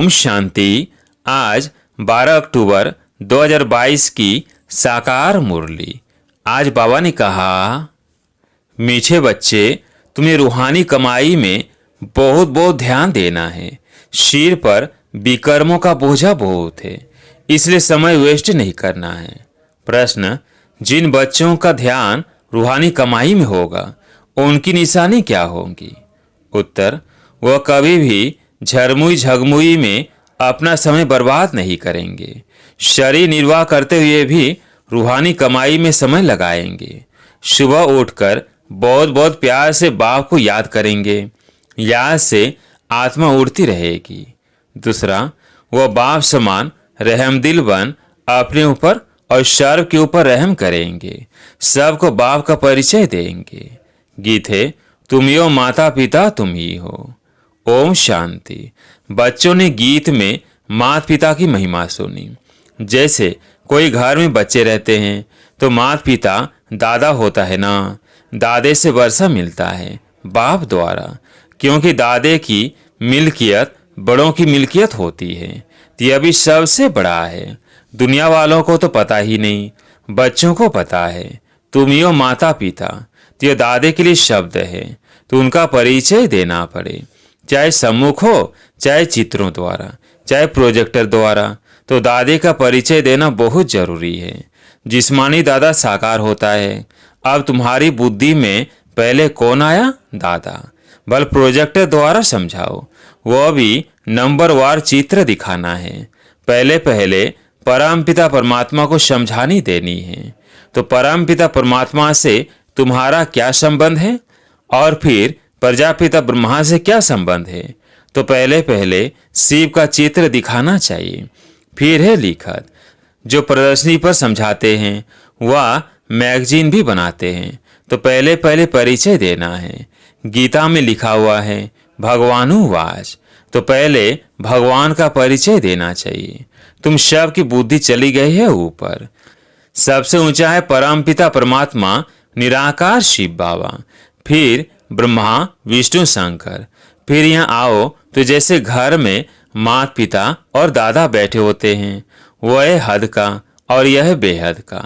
ओम शांति। आज 12 अक्टूबर 2022 की साकार मुरली। आज बाबा ने कहा, मीठे बच्चे, तुम्हें रूहानी कमाई में बहुत बहुत ध्यान देना है। सिर पर विकर्मों का बोझा बहुत है, इसलिए समय वेस्ट नहीं करना है। प्रश्न, जिन बच्चों का ध्यान रूहानी कमाई में होगा उनकी निशानी क्या होगी? उत्तर, वह कभी भी झरमुई झगमुई में अपना समय बर्बाद नहीं करेंगे। शरीर निर्वाह करते हुए भी रूहानी कमाई में समय लगाएंगे। सुबह उठकर बहुत बहुत प्यार से बाप को याद करेंगे। याद से आत्मा उड़ती रहेगी। दूसरा, वह बाप समान रहमदिल बन अपने ऊपर और सर्व के ऊपर रहम करेंगे। सबको बाप का परिचय देंगे। गीत है, तुम ही हो माता पिता तुम ही हो। ओम शांति। बच्चों ने गीत में माता पिता की महिमा सुनी। जैसे कोई घर में बच्चे रहते हैं तो माता पिता दादा होता है ना। दादे से वर्षा मिलता है बाप द्वारा, क्योंकि दादे की मिल्कियत बड़ों की मिल्कियत होती है। तो यह भी सबसे बड़ा है। दुनिया वालों को तो पता ही नहीं, बच्चों को पता है। तुम ही हो माता पिता। तो यह दादे के लिए शब्द है, तो उनका परिचय देना पड़े, चाहे सम्मुख हो, चाहे चित्रों द्वारा, चाहे प्रोजेक्टर द्वारा। तो दादे का परिचय देना बहुत जरूरी है। जिस्मानी दादा साकार होता है। अब तुम्हारी बुद्धि में पहले कौन आया? दादा। बल प्रोजेक्टर द्वारा समझाओ। वह भी नंबरवार चित्र दिखाना है। पहले पहले परमपिता परमात्मा को समझानी देनी है। तो परमपिता परमात्मा से तुम्हारा क्या संबंध है और फिर प्रजापिता ब्रह्मा से क्या संबंध है? तो पहले पहले शिव का चित्र दिखाना चाहिए। फिर है लिखत, जो प्रदर्शनी पर समझाते हैं वह मैगजीन भी बनाते हैं। तो पहले पहले परिचय देना है। गीता में लिखा हुआ है भगवानुवाच, तो पहले भगवान का परिचय देना चाहिए। तुम सब की बुद्धि चली गई है ऊपर। सबसे ऊंचा है परमपिता परमात्मा निराकार शिव बाबा, फिर ब्रह्मा विष्णु शंकर। फिर यहाँ आओ तो जैसे घर में माता पिता और दादा बैठे होते हैं, वह है हद का और यह बेहद का।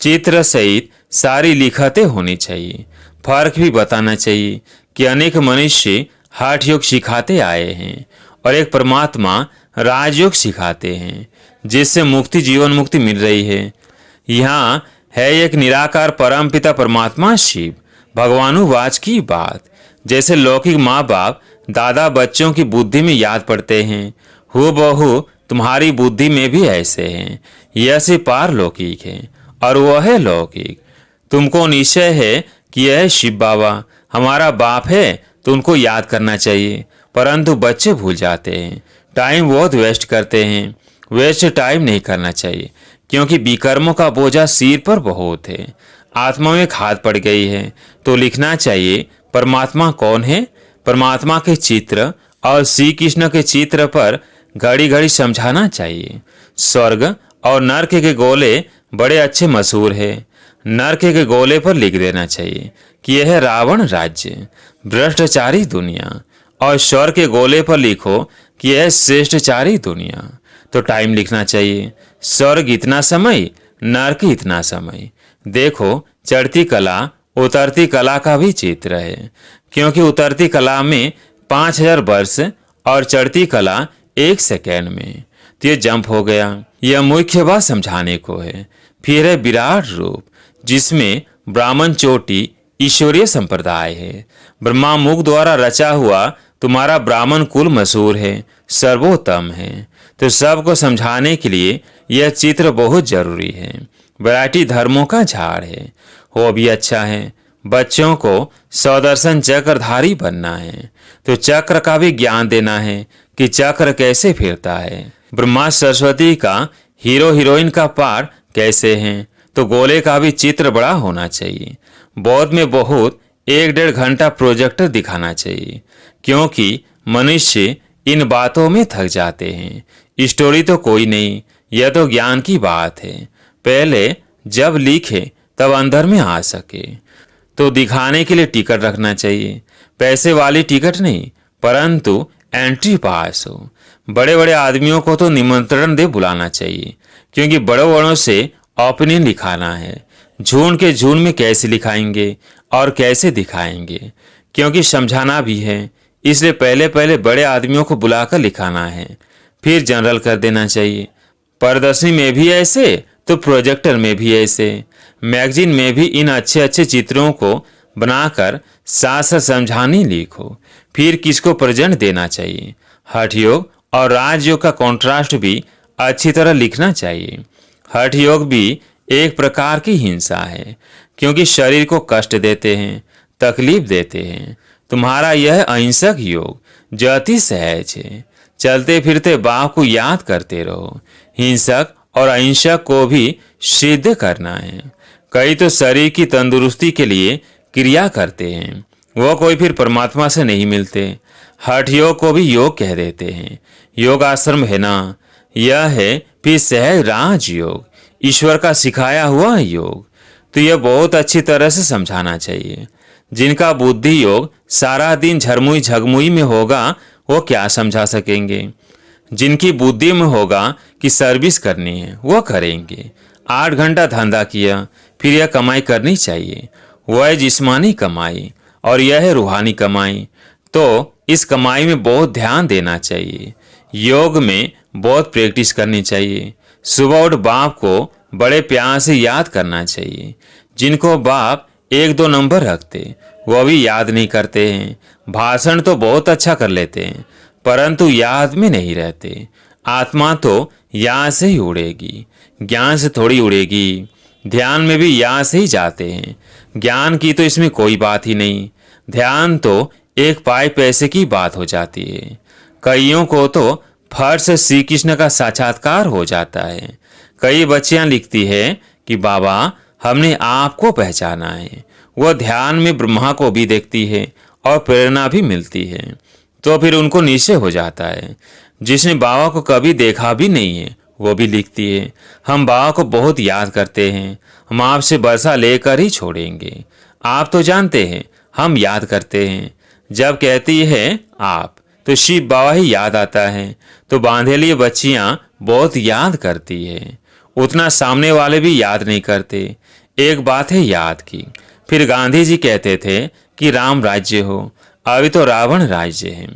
चित्र सहित सारी लिखतें होनी चाहिए। फर्क भी बताना चाहिए कि अनेक मनुष्य हठ योग सिखाते आए हैं और एक परमात्मा राजयोग सिखाते हैं, जिससे मुक्ति जीवन मुक्ति मिल रही है। यहाँ है एक निराकार परमपिता परमात्मा शिव भगवानुवाच की बात। जैसे लौकिक माँ बाप दादा बच्चों की बुद्धि में याद पड़ते हैं, हूबहू तुम्हारी बुद्धि में भी ऐसे हैं। यह से पार लौकिक है और वह है लौकिक। तुमको निश्चय है कि यह शिव बाबा हमारा बाप है, तो उनको याद करना चाहिए। परंतु बच्चे भूल जाते हैं, टाइम बहुत वेस्ट करते हैं। वेस्ट टाइम नहीं करना चाहिए, क्योंकि विकर्मों का बोझा सिर पर बहुत है। आत्मा में खाद पड़ गई है। तो लिखना चाहिए परमात्मा कौन है। परमात्मा के चित्र और श्री कृष्ण के चित्र पर घड़ी घड़ी समझाना चाहिए। स्वर्ग और नरक के गोले बड़े अच्छे मशहूर है। नरक के गोले पर लिख देना चाहिए कि यह रावण राज्य, भ्रष्टाचारी दुनिया, और स्वर्ग के गोले पर लिखो कि यह श्रेष्ठचारी दुनिया। तो टाइम लिखना चाहिए। स्वर्ग इतना समय, नरक इतना समय। देखो, चढ़ती कला उतरती कला का भी चित्र है, क्योंकि उतरती कला में 5000 वर्ष और चढ़ती कला 1 सेकेंड में। तो ये जंप हो गया। यह मुख्य बात समझाने को है। फिर है विराट रूप, जिसमें ब्राह्मण चोटी ईश्वरीय संप्रदाय है। ब्रह्मा मुख द्वारा रचा हुआ तुम्हारा ब्राह्मण कुल मशहूर है, सर्वोत्तम है। तो सबको समझाने के लिए यह चित्र बहुत जरूरी है। वैरायटी धर्मों का झाड़ है, वो भी अच्छा है। बच्चों को सौदर्शन चक्रधारी बनना है, तो चक्र का भी ज्ञान देना है कि चक्र कैसे फिरता है। ब्रह्मा सरस्वती का हीरो हीरोइन का पार्ट कैसे हैं, तो गोले का भी चित्र बड़ा होना चाहिए। बौद्ध में बहुत 1-1.5 घंटा प्रोजेक्टर दिखाना चाहिए, क्योंकि मनुष्य इन बातों में थक जाते हैं। स्टोरी तो कोई नहीं, यह तो ज्ञान की बात है। पहले जब लिखे तब अंदर में आ सके। तो दिखाने के लिए टिकट रखना चाहिए। पैसे वाली टिकट नहीं, परंतु एंट्री पास हो। बड़े बड़े आदमियों को तो निमंत्रण दे बुलाना चाहिए, क्योंकि बड़ों बड़ों से ओपिनियन लिखाना है। झूठ के झूठ में कैसे लिखाएंगे और कैसे दिखाएंगे, क्योंकि समझाना भी है। इसलिए पहले पहले बड़े आदमियों को बुलाकर लिखाना है, फिर जनरल कर देना चाहिए। प्रदर्शनी में भी ऐसे तो प्रोजेक्टर में भी ऐसे, मैगजीन में भी इन अच्छे अच्छे चित्रों को बनाकर साथ साथ समझानी लिखो, फिर किसको प्रेजेंट देना चाहिए। हठ योग और राजयोग का कॉन्ट्रास्ट भी अच्छी तरह लिखना चाहिए। हठ योग भी एक प्रकार की हिंसा है, क्योंकि शरीर को कष्ट देते हैं, तकलीफ देते हैं। तुम्हारा यह अहिंसक योग जो अति सहज है। चलते फिरते बाप को याद करते रहो। हिंसक और अहिंसक को भी सिद्ध करना है। कई तो शरीर की तंदुरुस्ती के लिए क्रिया करते हैं, वो कोई फिर परमात्मा से नहीं मिलते। हठ योग को भी योग कह देते हैं। योग आश्रम है ना, यह है फिर सहज राज योग, ईश्वर का सिखाया हुआ योग। तो यह बहुत अच्छी तरह से समझाना चाहिए। जिनका बुद्धि योग सारा दिन झरमुई झगमुई में होगा, वो क्या समझा सकेंगे। जिनकी बुद्धि में होगा कि सर्विस करनी है, वो करेंगे। 8 घंटा धंधा किया, फिर यह कमाई करनी चाहिए। वह है जिस्मानी कमाई और यह है रूहानी कमाई। तो इस कमाई में बहुत ध्यान देना चाहिए। योग में बहुत प्रैक्टिस करनी चाहिए। सुबह उठ बाप को बड़े प्यार से याद करना चाहिए। जिनको बाप 1-2 नंबर रखते, वह भी याद नहीं करते हैं। भाषण तो बहुत अच्छा कर लेते हैं, परंतु याद में नहीं रहते। आत्मा तो यहाँ से ही उड़ेगी, ज्ञान से थोड़ी उड़ेगी। ध्यान में भी यहाँ से ही जाते हैं। ज्ञान की तो इसमें कोई बात ही नहीं। ध्यान तो एक पाई पैसे की बात हो जाती है। कईयों को तो फट से श्री कृष्ण का साक्षात्कार हो जाता है। कई बच्चियां लिखती है कि बाबा हमने आपको पहचाना है। वह ध्यान में ब्रह्मा को भी देखती है और प्रेरणा भी मिलती है। तो फिर उनको निश्चय हो जाता है। जिसने बाबा को कभी देखा भी नहीं है, वो भी लिखती है, हम बाबा को बहुत याद करते हैं, हम आपसे बरसा लेकर ही छोड़ेंगे। आप तो जानते हैं हम याद करते हैं। जब कहती है आप, तो शिव बाबा ही याद आता है। तो बांधेली बच्चियां बहुत याद करती है, उतना सामने वाले भी याद नहीं करते। एक बात है याद की। फिर गांधी जी कहते थे कि राम राज्य हो, अभी तो रावण राज्य है।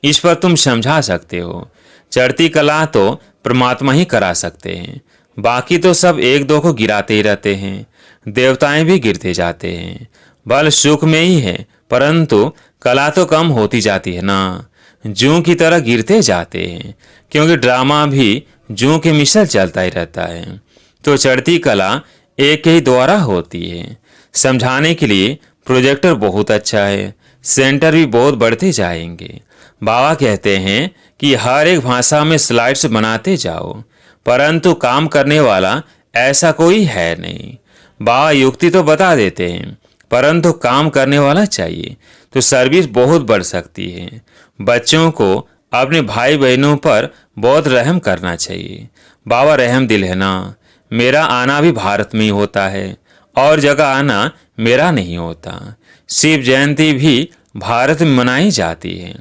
इस पर तुम समझा सकते हो। चढ़ती कला तो परमात्मा ही करा सकते हैं, बाकी तो सब 1-2 को गिराते ही रहते हैं। देवताएं भी गिरते जाते हैं। बल सुख में ही है, परंतु कला तो कम होती जाती है ना। जूं की तरह गिरते जाते हैं, क्योंकि ड्रामा भी जूं के मिसल चलता ही रहता है। तो चढ़ती कला एक ही द्वारा होती है। समझाने के लिए प्रोजेक्टर बहुत अच्छा है, सेंटर भी बहुत बढ़ते जाएंगे। बाबा कहते हैं कि हर एक भाषा में स्लाइड्स बनाते जाओ, परंतु काम करने वाला ऐसा कोई है नहीं। बाबा युक्ति तो बता देते हैं, परंतु काम करने वाला चाहिए, तो सर्विस बहुत बढ़ सकती है। बच्चों को अपने भाई बहनों पर बहुत रहम करना चाहिए। बाबा रहम दिल है ना। मेरा आना भी भारत में ही होता है, और जगह आना मेरा नहीं होता। शिव जयंती भी भारत में मनाई जाती है,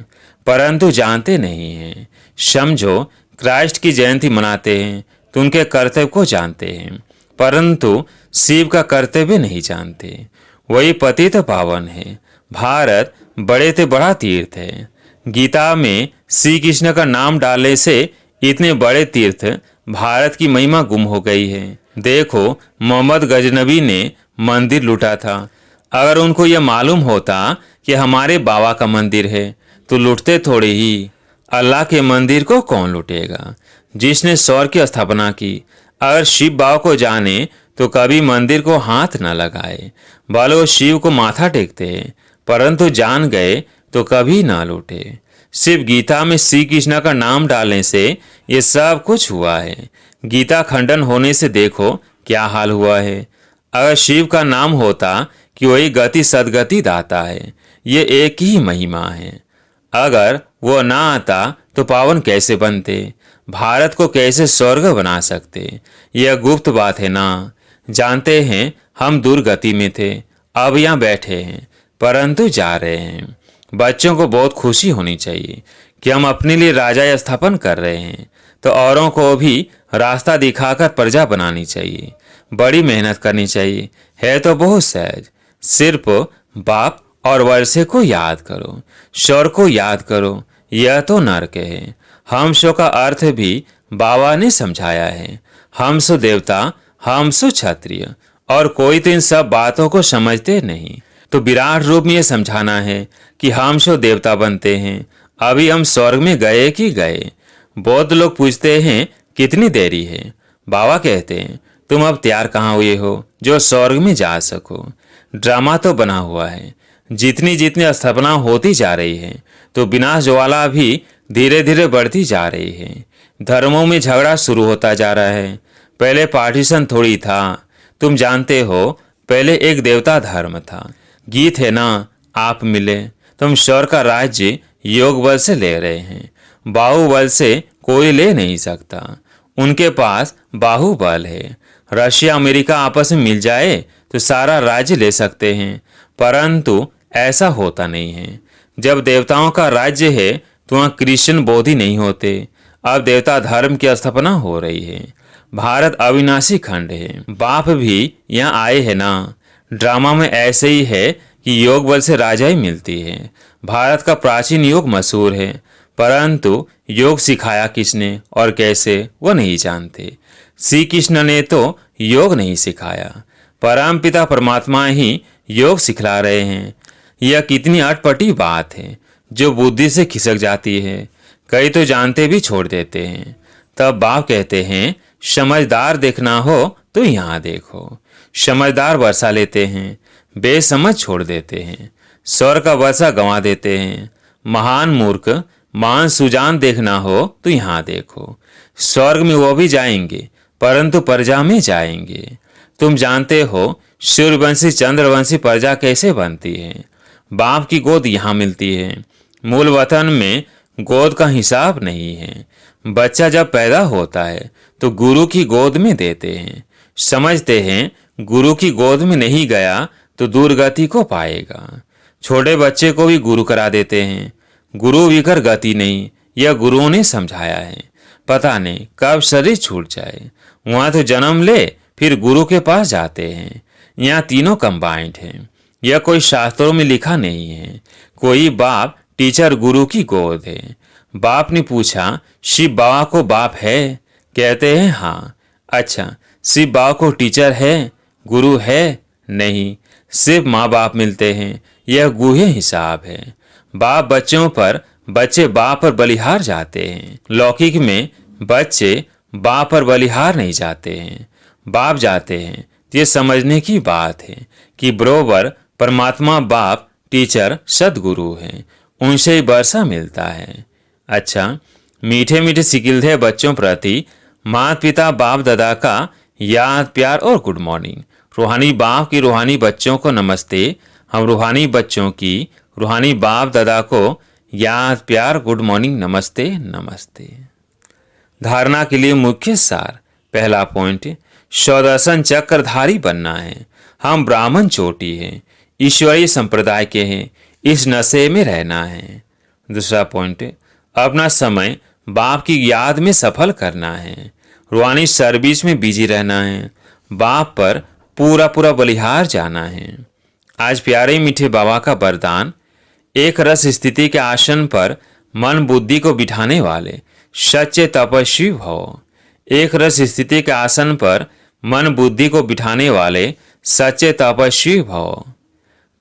परंतु जानते नहीं हैं। समझो क्राइस्ट की जयंती मनाते हैं तो उनके कर्तव्य को जानते हैं, परंतु शिव का कर्तव्य नहीं जानते। वही पतित पावन है। भारत बड़े से बड़ा तीर्थ है। गीता में श्री कृष्ण का नाम डालने से इतने बड़े तीर्थ भारत की महिमा गुम हो गई है। देखो मोहम्मद गजनबी ने मंदिर लूटा था। अगर उनको यह मालूम होता कि हमारे बाबा का मंदिर है, तो लूटते थोड़े ही। अल्लाह के मंदिर को कौन लूटेगा? जिसने स्वर्ग की स्थापना की। अगर शिव बाबा को जाने तो कभी मंदिर को हाथ न लगाए। भले वो शिव को माथा टेकते हैं, परंतु जान गए तो कभी ना लूटे। सिर्फ गीता में श्री कृष्ण का नाम डालने से ये सब कुछ हुआ है। गीता खंडन होने से देखो क्या हाल हुआ है। अगर शिव का नाम होता कि वही गति सदगति दाता है, ये एक ही महिमा है। अगर वो ना आता तो पावन कैसे बनते? भारत को कैसे स्वर्ग बना सकते? यह गुप्त बात है ना। जानते हैं हम दुर्गति में थे, अब यहाँ बैठे हैं, परंतु जा रहे हैं। बच्चों को बहुत खुशी होनी चाहिए, कि हम अपने लिए राजा स्थापन कर रहे हैं, तो औरों को भी रास्ता दिखाकर प्रजा बनानी चाहिए। बड़ी मेहनत करनी चाहिए। है तो बहुत सहज, सिर्फ बाप और वर्षे को याद करो, स्वर को याद करो, यह तो नरक है। हम सो का अर्थ भी बाबा ने समझाया है। हम सो देवता, हम सो क्षत्रिय, और कोई तो इन सब बातों को समझते नहीं। तो विराट रूप में यह समझाना है कि हम सो देवता बनते हैं। अभी हम स्वर्ग में गए कि गए। बौद्ध लोग पूछते हैं कितनी देरी है। बाबा कहते हैं तुम अब तैयार कहाँ हुए हो जो स्वर्ग में जा सको। ड्रामा तो बना हुआ है। जितनी जितनी स्थापना होती जा रही है तो विनाश ज्वाला भी धीरे धीरे बढ़ती जा रही है। धर्मों में झगड़ा शुरू होता जा रहा है। पहले पार्टीशन थोड़ी था। तुम जानते हो पहले एक देवता धर्म था। गीत है ना, आप मिले। तुम स्वर का राज्य योग बल से ले रहे हैं। बाहुबल से कोई ले नहीं सकता। उनके पास बाहुबल है। रशिया अमेरिका आपस में मिल जाए तो सारा राज्य ले सकते हैं, परंतु ऐसा होता नहीं है। जब देवताओं का राज्य है तो वहाँ कृष्ण बोधि नहीं होते। अब देवता धर्म की स्थापना हो रही है। भारत अविनाशी खंड है। बाप भी यहाँ आए हैं ना। ड्रामा में ऐसे ही है कि योग बल से राजा ही मिलती है। भारत का प्राचीन योग मशहूर है, परंतु योग सिखाया किसने और कैसे वो नहीं जानते। श्री कृष्ण ने तो योग नहीं सिखाया, परमपिता परमात्मा ही योग सिखला रहे हैं। यह कितनी अटपटी बात है जो बुद्धि से खिसक जाती है। कई तो जानते भी छोड़ देते हैं। तब बाप कहते हैं समझदार देखना हो तो यहाँ देखो। समझदार वर्षा लेते हैं, बेसमझ छोड़ देते हैं। स्वर का वर्षा गंवा देते हैं। महान मूर्ख मान सुजान देखना हो तो यहाँ देखो। स्वर्ग में वो भी जाएंगे परंतु प्रजा में जाएंगे। तुम जानते हो सूर्यवंशी चंद्रवंशी प्रजा कैसे बनती है। बाप की गोद यहाँ मिलती है। मूल वतन में गोद का हिसाब नहीं है। बच्चा जब पैदा होता है तो गुरु की गोद में देते हैं। समझते हैं गुरु की गोद में नहीं गया तो दुर्गति को पाएगा। छोटे बच्चे को भी गुरु करा देते हैं। गुरु विकर गति नहीं, यह गुरुओं ने समझाया है। पता नहीं कब शरीर छूट जाए। वहाँ तो जन्म ले फिर गुरु के पास जाते हैं। यहाँ तीनों कंबाइंड है। यह कोई शास्त्रों में लिखा नहीं है। कोई बाप टीचर गुरु की गोद है। बाप ने पूछा शिव बाबा को बाप है? कहते हैं हाँ। अच्छा, शिव बाबा को टीचर है, गुरु है? नहीं, सिर्फ माँ बाप मिलते हैं। यह गुह्य हिसाब है। बाप बच्चों पर, बच्चे बाप पर बलिहार जाते हैं। लौकिक में बच्चे बाप पर बलिहार नहीं जाते हैं, बाप जाते हैं। ये समझने की बात है कि बरोबर परमात्मा बाप टीचर सदगुरु हैं। उनसे ही वर्षा मिलता है। अच्छा, मीठे मीठे सिकिलधे बच्चों प्रति माता पिता बाप दादा का याद प्यार और गुड मॉर्निंग। रूहानी बाप की रूहानी बच्चों को नमस्ते। हम रूहानी बच्चों की रूहानी बाप दादा को याद प्यार गुड मॉर्निंग नमस्ते नमस्ते। धारणा के लिए मुख्य सार। पहला पॉइंट, स्वदर्शन चक्रधारी बनना है। हम ब्राह्मण चोटी हैं, ईश्वरीय संप्रदाय के हैं, इस नशे में रहना है। दूसरा पॉइंट, अपना समय बाप की याद में सफल करना है। रूहानी सर्विस में बिजी रहना है। बाप पर पूरा पूरा बलिहार जाना है। आज प्यारे मीठे बाबा का वरदान, एक रस स्थिति के आसन पर मन बुद्धि को बिठाने वाले सच्चे तपस्वी भव। एक रस स्थिति के आसन पर मन बुद्धि को बिठाने वाले सच्चे तपस्वी भव।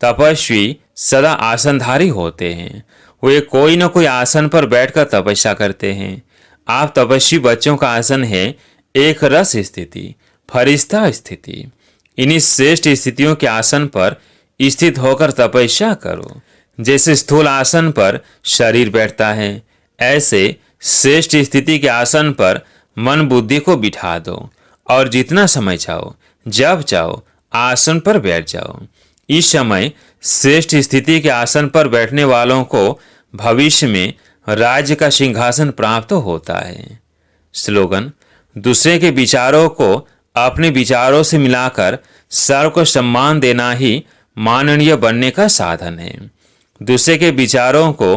तपस्वी सदा आसनधारी होते हैं। वे कोई न कोई आसन पर बैठकर तपस्या करते हैं। आप तपस्वी बच्चों का आसन है एक रस स्थिति, फरिश्ता स्थिति। इन्हीं श्रेष्ठ स्थितियों के आसन पर स्थित होकर तपस्या करो। जैसे स्थूल आसन पर शरीर बैठता है, ऐसे श्रेष्ठ स्थिति के आसन पर मन बुद्धि को बिठा दो और जितना समय चाहो, जब चाहो आसन पर बैठ जाओ। इस समय श्रेष्ठ स्थिति के आसन पर बैठने वालों को भविष्य में राज्य का सिंहासन प्राप्त होता है। स्लोगन, दूसरे के विचारों को अपने विचारों से मिलाकर सर्व को सम्मान देना ही माननीय बनने का साधन है। दूसरे के विचारों को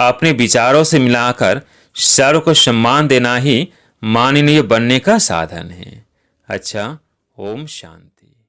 अपने विचारों से मिलाकर सर्व को सम्मान देना ही माननीय बनने का साधन है। अच्छा, ओम शांति।